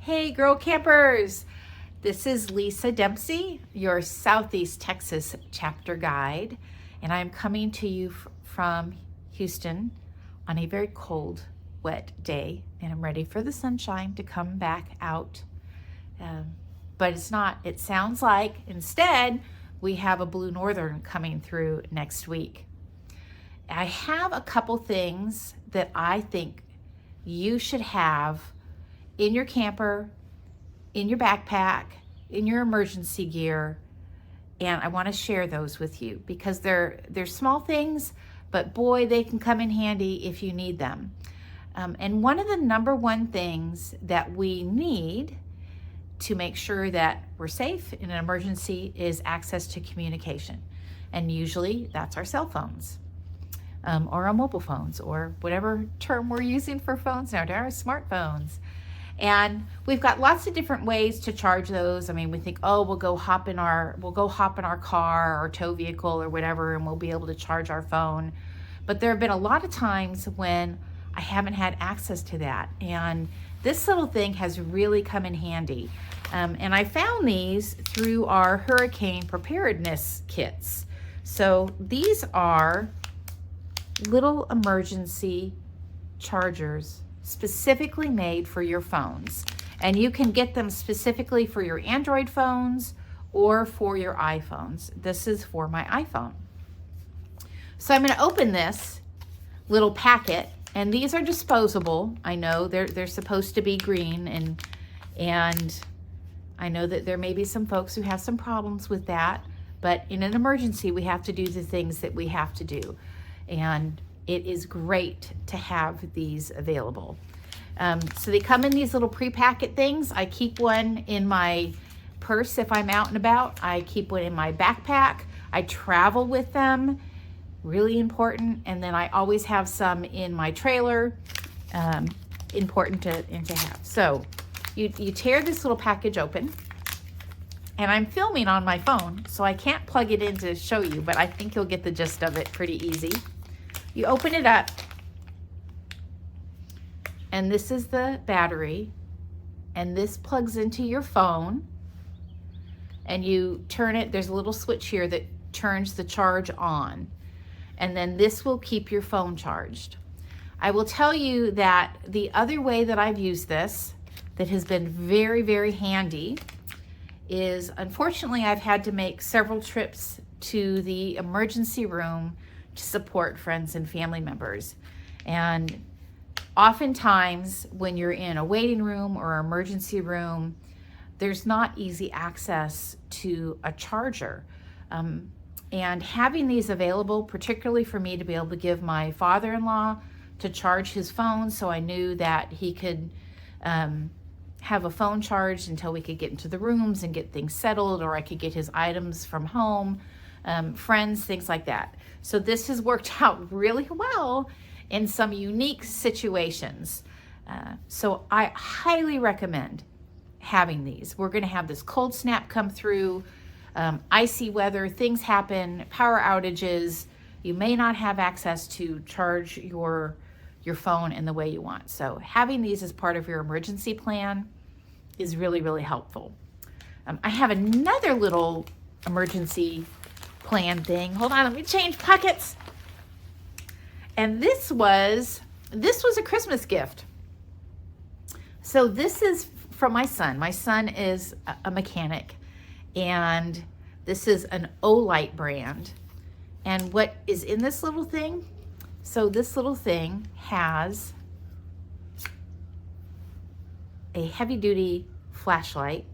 Hey, girl campers! This is Lisa Dempsey, your Southeast Texas chapter guide, and I'm coming to you from Houston on a very cold, wet day, and I'm ready for the sunshine to come back out. But it's not. It sounds like instead we have a blue northern coming through next week. I have a couple things that I think you should have in your camper, in your backpack, in your emergency gear, and I want to share those with you because they're small things, but boy, they can come in handy if you need them. And one of the number one things that we need to make sure that we're safe in an emergency is access to communication. And usually that's our cell phones. Or our mobile phones, or whatever term we're using for phones now, our smartphones. And we've got lots of different ways to charge those. I mean, we think, oh, we'll go hop in our car or tow vehicle or whatever, and we'll be able to charge our phone. But there have been a lot of times when I haven't had access to that. And this little thing has really come in handy. And I found these through our hurricane preparedness kits. So these are little emergency chargers specifically made for your phones, and you can get them specifically for your Android phones or for your iPhones. This is for my iPhone. So I'm going to open this little packet, and these are disposable. I know they're supposed to be green, and I know that there may be some folks who have some problems with that, but in an emergency we have to do the things that we have to do. And it is great to have these available. So they come in these little pre-packet things. I keep one in my purse if I'm out and about. I keep one in my backpack. I travel with them, really important. And then I always have some in my trailer, important to have. So you tear this little package open, and I'm filming on my phone, so I can't plug it in to show you, but I think you'll get the gist of it pretty easy. You open it up, and this is the battery, and this plugs into your phone, and you turn it. There's a little switch here that turns the charge on, and then this will keep your phone charged. I will tell you that the other way that I've used this that has been very, very handy is, unfortunately, I've had to make several trips to the emergency room to support friends and family members. And oftentimes when you're in a waiting room or emergency room, there's not easy access to a charger. And having these available, particularly for me to be able to give my father-in-law to charge his phone, so I knew that he could have a phone charged until we could get into the rooms and get things settled, or I could get his items from home, friends, things like that. So this has worked out really well in some unique situations. So I highly recommend having these. We're going to have this cold snap come through, icy weather, things happen, power outages. You may not have access to charge your phone in the way you want. So having these as part of your emergency plan is really, really helpful. I have another little emergency plan thing. Hold on, let me change pockets. And this was a Christmas gift. So this is from my son. My son is a mechanic, and this is an Olight brand. And what is in this little thing? So this little thing has a heavy-duty flashlight.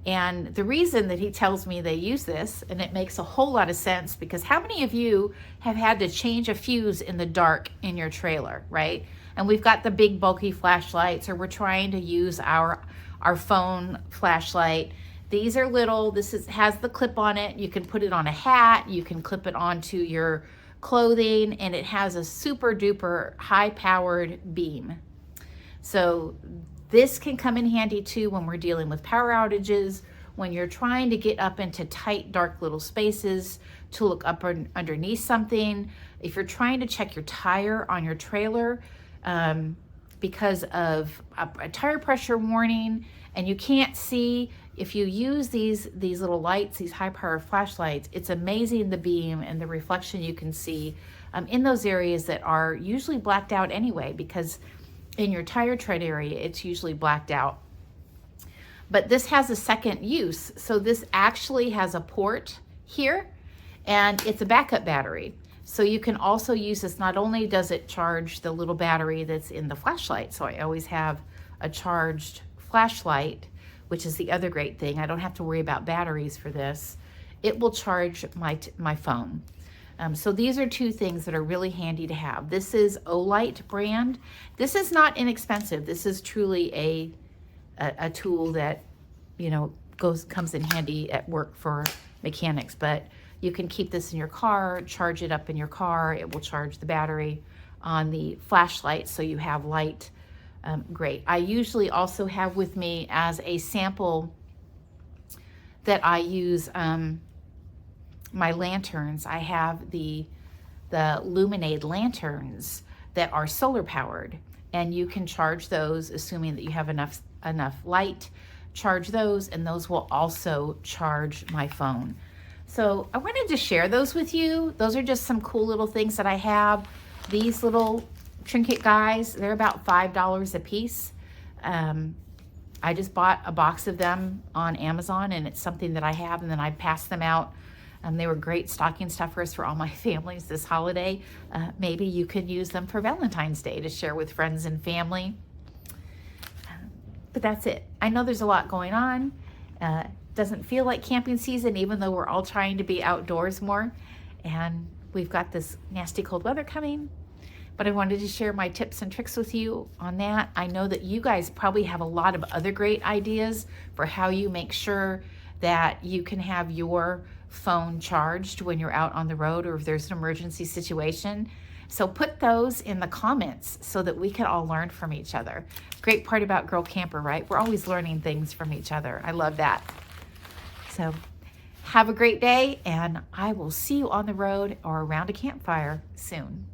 And the reason that he tells me they use this, and it makes a whole lot of sense, because how many of you have had to change a fuse in the dark in your trailer, right? And we've got the big bulky flashlights, or we're trying to use our phone flashlight. These are little. Has the clip on it. You can put it on a hat. You can clip it onto your clothing, and it has a super duper high powered beam. So this can come in handy too when we're dealing with power outages, when you're trying to get up into tight, dark little spaces to look up underneath something. If you're trying to check your tire on your trailer, because of a tire pressure warning, and you can't see. If you use these little lights, these high power flashlights, it's amazing the beam and the reflection you can see in those areas that are usually blacked out anyway, because in your tire tread area, it's usually blacked out. But this has a second use. So this actually has a port here, and it's a backup battery. So you can also use this. Not only does it charge the little battery that's in the flashlight, so I always have a charged flashlight, which is the other great thing. I don't have to worry about batteries for this. It will charge my phone. So these are two things that are really handy to have. This is Olight brand. This is not inexpensive. This is truly a tool that, you know, comes in handy at work for mechanics. But you can keep this in your car, charge it up in your car. It will charge the battery on the flashlight, so you have light. Great. I usually also have with me as a sample that I use my lanterns. I have the Luminade lanterns that are solar powered, and you can charge those, assuming that you have enough light. Charge those, and those will also charge my phone. So I wanted to share those with you. Those are just some cool little things that I have. These little trinket guys, they're about $5 a piece. I just bought a box of them on Amazon, and it's something that I have, and then I pass them out. They were great stocking stuffers for all my families this holiday. Maybe you could use them for Valentine's Day to share with friends and family. But that's it. I know there's a lot going on. Doesn't feel like camping season, even though we're all trying to be outdoors more. And we've got this nasty cold weather coming. But I wanted to share my tips and tricks with you on that. I know that you guys probably have a lot of other great ideas for how you make sure that you can have your phone charged when you're out on the road, or if there's an emergency situation. So put those in the comments so that we can all learn from each other. Great part about Girl Camper, right? We're always learning things from each other. I love that. So have a great day, and I will see you on the road or around a campfire soon.